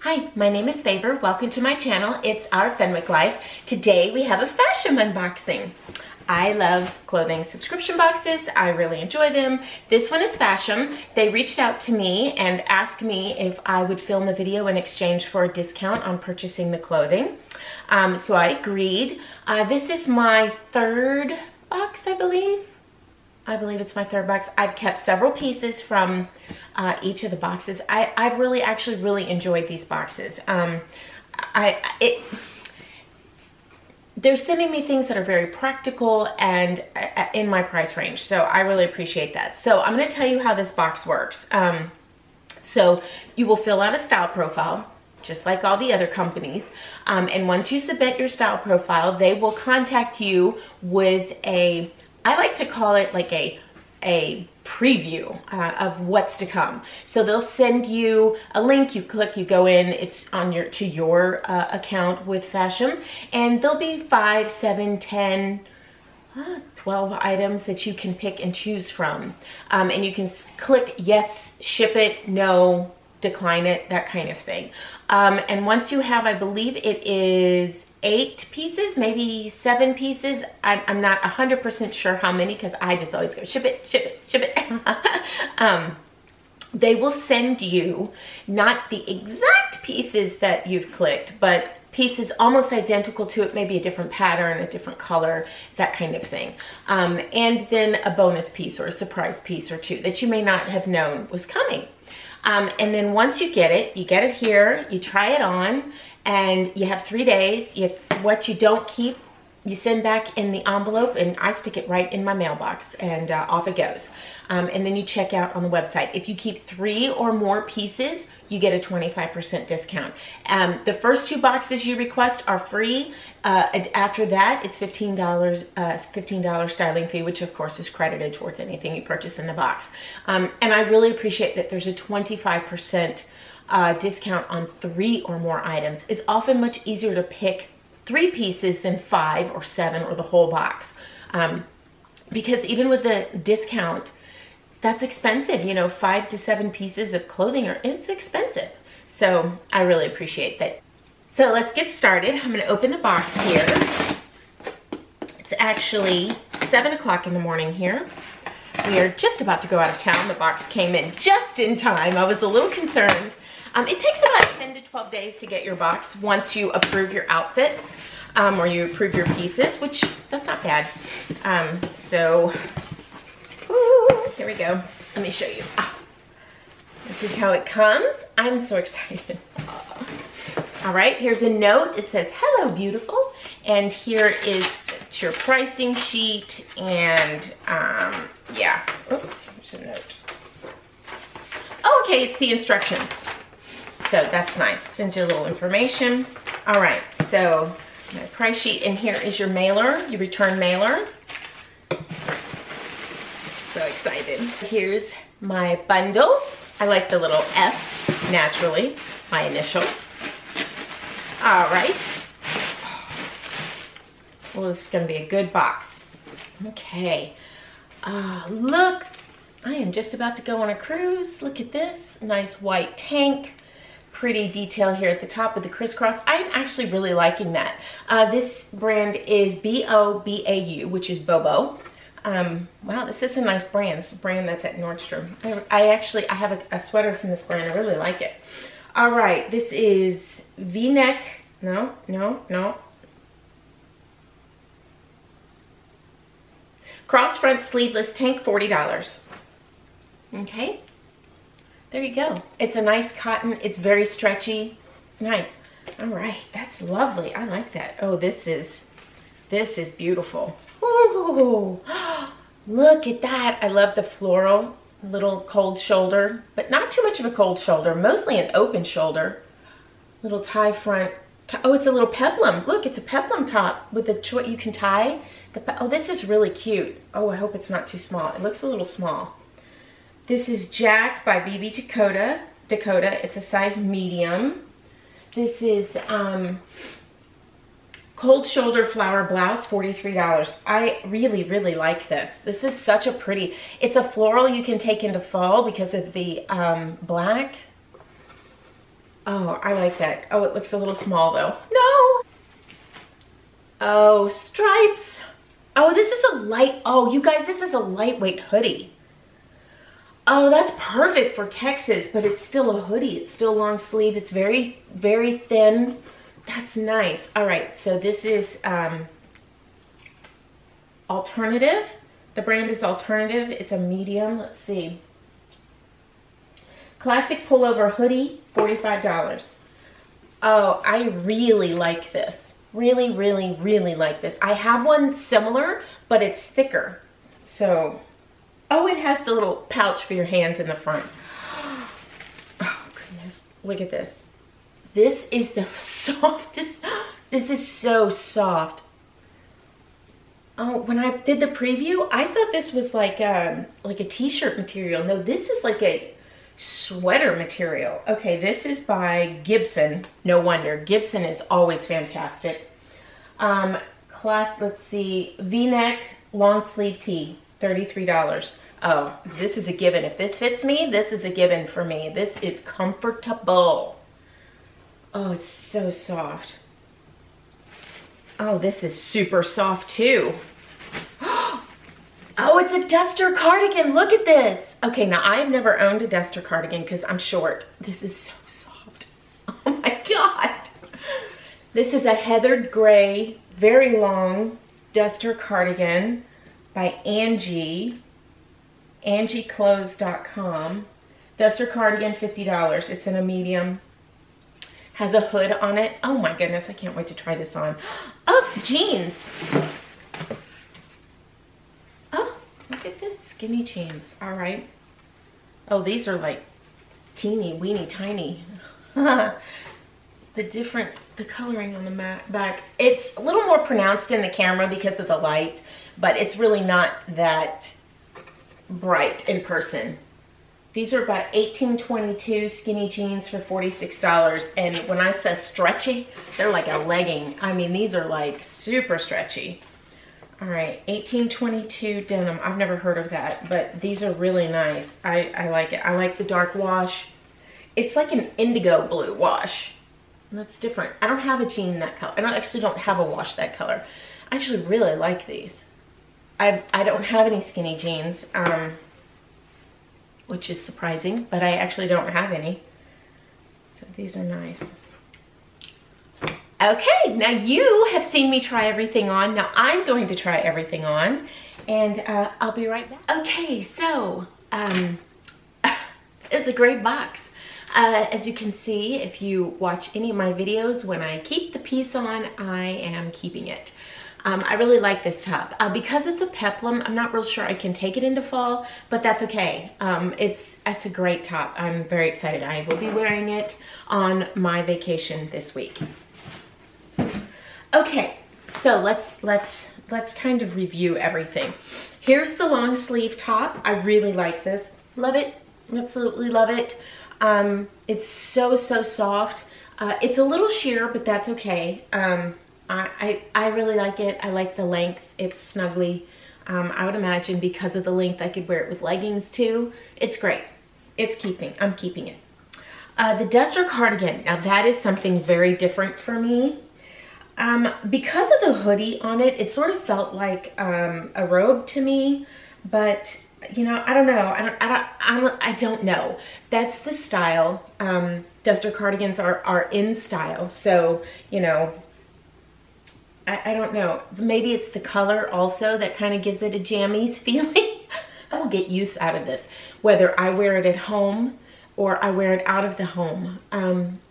Hi, my name is Favor. Welcome to my channel. It's our Fenwick Life. Today we have a Fashom unboxing. I love clothing subscription boxes. I really enjoy them. This one is Fashom. They reached out to me and asked me if I would film a video in exchange for a discount on purchasing the clothing. So I agreed. This is my third box, I believe. I believe it's my third box. I've kept several pieces from each of the boxes. I've actually really enjoyed these boxes. They're sending me things that are very practical and in my price range. So I really appreciate that. So I'm gonna tell you how this box works. So you will fill out a style profile, just like all the other companies. And once you submit your style profile, they will contact you with a, I like to call it like a preview of what's to come. So they'll send you a link, you click, you go in, it's on your account with Fashom, and there'll be 5, 7, 10, 12 items that you can pick and choose from. And you can click yes, ship it, no, decline it, that kind of thing. And once you have, I believe it is 8 pieces, maybe 7 pieces. I'm not 100% sure how many because I just always go ship it, ship it, ship it. They will send you not the exact pieces that you've clicked, but pieces almost identical to it, maybe a different pattern, a different color, that kind of thing. And then a bonus piece or a surprise piece or two that you may not have known was coming. And then once you get it here, you try it on, and you have 3 days. What you don't keep, you send back in the envelope, and I stick it right in my mailbox, and off it goes. And then you check out on the website. If you keep 3 or more pieces, you get a 25% discount. The first 2 boxes you request are free. After that, it's $15 styling fee, which of course is credited towards anything you purchase in the box. And I really appreciate that there's a 25% discount on 3 or more items. It's often much easier to pick 3 pieces than 5 or 7 or the whole box. Because even with the discount, that's expensive. You know, 5 to 7 pieces of clothing it's expensive. So I really appreciate that. So let's get started. I'm gonna open the box here. It's actually 7 o'clock in the morning here. We are just about to go out of town. The box came in just in time. I was a little concerned. It takes about 10 to 12 days to get your box once you approve your outfits or you approve your pieces, which that's not bad. Here we go. Let me show you. This is how it comes. I'm so excited. All right, here's a note. It says, "Hello, beautiful." And here is your pricing sheet. And yeah, oops, here's a note. Oh, okay, it's the instructions. So that's nice. Sends you a little information. All right, so my price sheet, and here is your mailer, your return mailer. So excited. Here's my bundle. I like the little F, naturally, my initial. All right. Well, this is gonna be a good box. Okay. Look, I am just about to go on a cruise. Look at this, nice white tank. Pretty detail here at the top with the crisscross. I'm actually really liking that. This brand is BOBAU, which is Bobo. Wow, this is a nice brand. It's a brand that's at Nordstrom. I have a sweater from this brand. I really like it. All right, this is V-neck. No. Cross front sleeveless tank, $40. Okay. There you go. It's a nice cotton. It's very stretchy. It's nice. All right, that's lovely. I like that. Oh, this is beautiful. Ooh, look at that. I love the floral, little cold shoulder, but not too much of a cold shoulder, mostly an open shoulder. Little tie front. Oh, it's a little peplum. Look, it's a peplum top with a you can tie. Oh, this is really cute. Oh, I hope it's not too small. It looks a little small. This is Jack by BB Dakota. It's a size medium. This is cold shoulder flower blouse, $43. I really, really like this. This is such a pretty, it's a floral you can take into fall because of the black. Oh, I like that. Oh, it looks a little small though. No. Oh, stripes. Oh, this is a light, oh, you guys, this is a lightweight hoodie. Oh, that's perfect for Texas, but it's still a hoodie. It's still long sleeve. It's very, very thin. That's nice. All right, so this is Alternative. The brand is Alternative. It's a medium. Let's see. Classic pullover hoodie, $45. Oh, I really like this. Really, really, really like this. I have one similar, but it's thicker. So, oh, it has the little pouch for your hands in the front. Oh, goodness. Look at this. This is the softest. This is so soft. Oh, when I did the preview, I thought this was like a t-shirt material. No, this is like a sweater material. Okay, this is by Gibson. No wonder. Gibson is always fantastic. Let's see. V-neck long sleeve tee, $33. Oh, this is a given. If this fits me, this is a given for me. This is comfortable. Oh, it's so soft. Oh, this is super soft too. Oh, it's a duster cardigan. Look at this. Okay, now I have never owned a duster cardigan because I'm short. This is so soft. Oh my God. This is a heathered gray, very long duster cardigan by Angie. AngieClothes.com. Duster cardigan, $50. It's in a medium. Has a hood on it. Oh my goodness, I can't wait to try this on. Oh, jeans. Oh, look at this, skinny jeans. All right. Oh, these are like teeny, weeny, tiny. The coloring on the back. It's a little more pronounced in the camera because of the light, but it's really not that bright in person. These are about 1822 skinny jeans for $46. And when I say stretchy, they're like a legging. I mean, these are like super stretchy. All right, 1822 denim. I've never heard of that, but these are really nice. I like it. I like the dark wash. It's like an indigo blue wash. That's different. I don't have a jean that color. I actually don't have a wash that color. I actually really like these. I don't have any skinny jeans. Which is surprising, but I actually don't have any. So these are nice. Okay, now you have seen me try everything on. Now I'm going to try everything on, and I'll be right back. Okay, so it's a great box. As you can see, if you watch any of my videos, when I keep the piece on, I am keeping it. I really like this top. Because it's a peplum, I'm not real sure I can take it into fall, but that's okay. It's a great top. I'm very excited. I will be wearing it on my vacation this week. Okay, so let's kind of review everything. Here's the long sleeve top. I really like this. Love it. Absolutely love it. It's so soft. It's a little sheer, but that's okay. I really like it. I like the length. It's snuggly. I would imagine because of the length I could wear it with leggings too. It's great. I'm keeping it. The duster cardigan. Now that is something very different for me. Because of the hoodie on it, it sort of felt like a robe to me, but you know, I don't know. I don't know. That's the style. Duster cardigans are in style. So, you know, I don't know. Maybe it's the color also that kind of gives it a jammies feeling. I will get use out of this, whether I wear it at home or I wear it out of the home.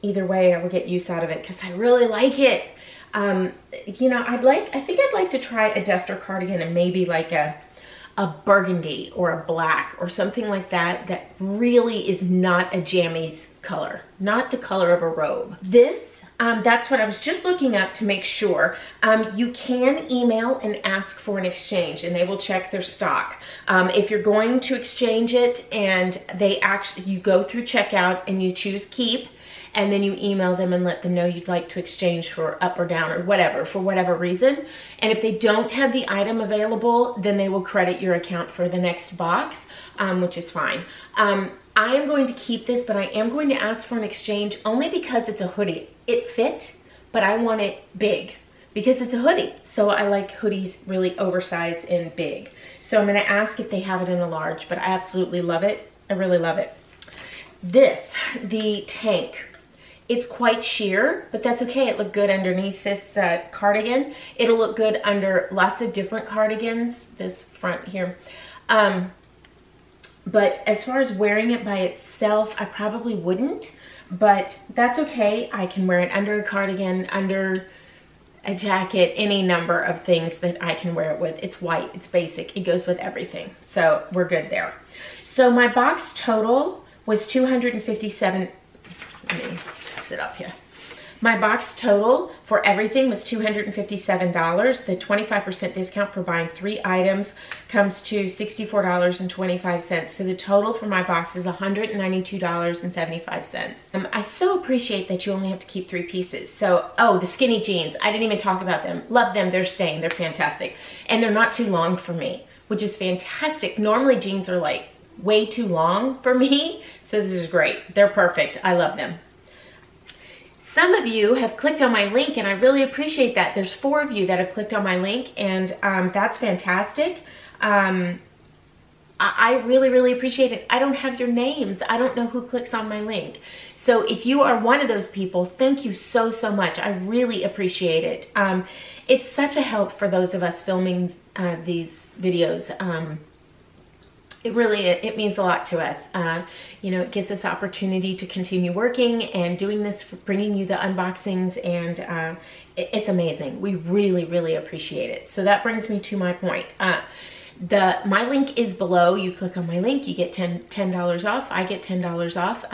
Either way, I will get use out of it because I really like it. You know, I think I'd like to try a duster cardigan and maybe like a burgundy or a black or something like that that really is not a jammies color, not the color of a robe. This, that's what I was just looking up to make sure. You can email and ask for an exchange and they will check their stock. If you're going to exchange it and you go through checkout and you choose keep, and then you email them and let them know you'd like to exchange for up or down or whatever, for whatever reason. And if they don't have the item available, then they will credit your account for the next box. which is fine. I am going to keep this, but I am going to ask for an exchange only because it's a hoodie. It fit, but I want it big because it's a hoodie. So I like hoodies really oversized and big. So I'm gonna ask if they have it in a large, but I absolutely love it. I really love it. This, the tank, it's quite sheer, but that's okay. It looked good underneath this cardigan. It'll look good under lots of different cardigans, this front here. But as far as wearing it by itself, I probably wouldn't, but that's okay. I can wear it under a cardigan, under a jacket, any number of things that I can wear it with. It's white, it's basic, it goes with everything. So we're good there. So my box total was $257. Let me sit up here. My box total for everything was $257. The 25% discount for buying 3 items comes to $64.25. So the total for my box is $192.75. I so appreciate that you only have to keep 3 pieces. So, oh, the skinny jeans. I didn't even talk about them. Love them. They're staying. They're fantastic. And they're not too long for me, which is fantastic. Normally jeans are like way too long for me. So this is great. They're perfect. I love them. Some of you have clicked on my link, and I really appreciate that. There's 4 of you that have clicked on my link, and that's fantastic. I really, really appreciate it. I don't have your names. I don't know who clicks on my link. So if you are one of those people, thank you so, so much. I really appreciate it. It's such a help for those of us filming these videos. It means a lot to us. You know, it gives us opportunity to continue working and doing this, bringing you the unboxings, and it's amazing. We really, really appreciate it. So that brings me to my point. My link is below. You click on my link, you get $10 off. I get $10 off.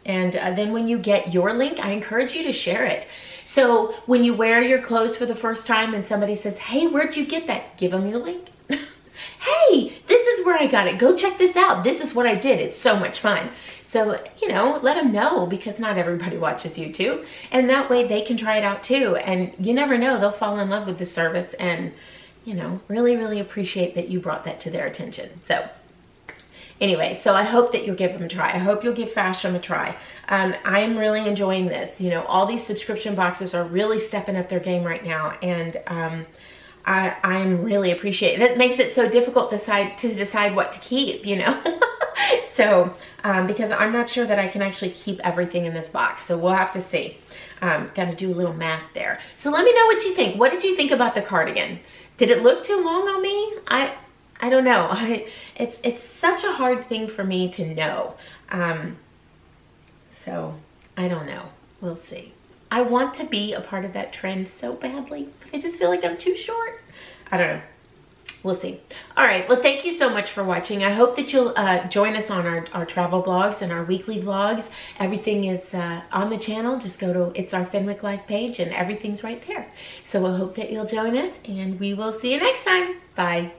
And then when you get your link, I encourage you to share it. So when you wear your clothes for the first time and somebody says, hey, where'd you get that? Give them your link. Hey, this is where I got it. Go check this out. This is what I did. It's so much fun. So, you know, let them know, because not everybody watches YouTube. And that way they can try it out too. And you never know, they'll fall in love with the service and, you know, really, really appreciate that you brought that to their attention. So anyway, so I hope that you'll give them a try. I hope you'll give Fashom a try. I'm really enjoying this. You know, all these subscription boxes are really stepping up their game right now. And, I'm really appreciating it. It makes it so difficult to decide what to keep, you know. So, because I'm not sure that I can actually keep everything in this box. So we'll have to see. Got to do a little math there. So let me know what you think. What did you think about the cardigan? Did it look too long on me? I don't know. It's such a hard thing for me to know. So I don't know. We'll see. I want to be a part of that trend so badly, but I just feel like I'm too short. I don't know. We'll see. All right. Well, thank you so much for watching. I hope that you'll join us on our travel vlogs and our weekly vlogs. Everything is on the channel. Just go to It's Our Fenwick Life page and everything's right there. So we'll hope that you'll join us, and we will see you next time. Bye.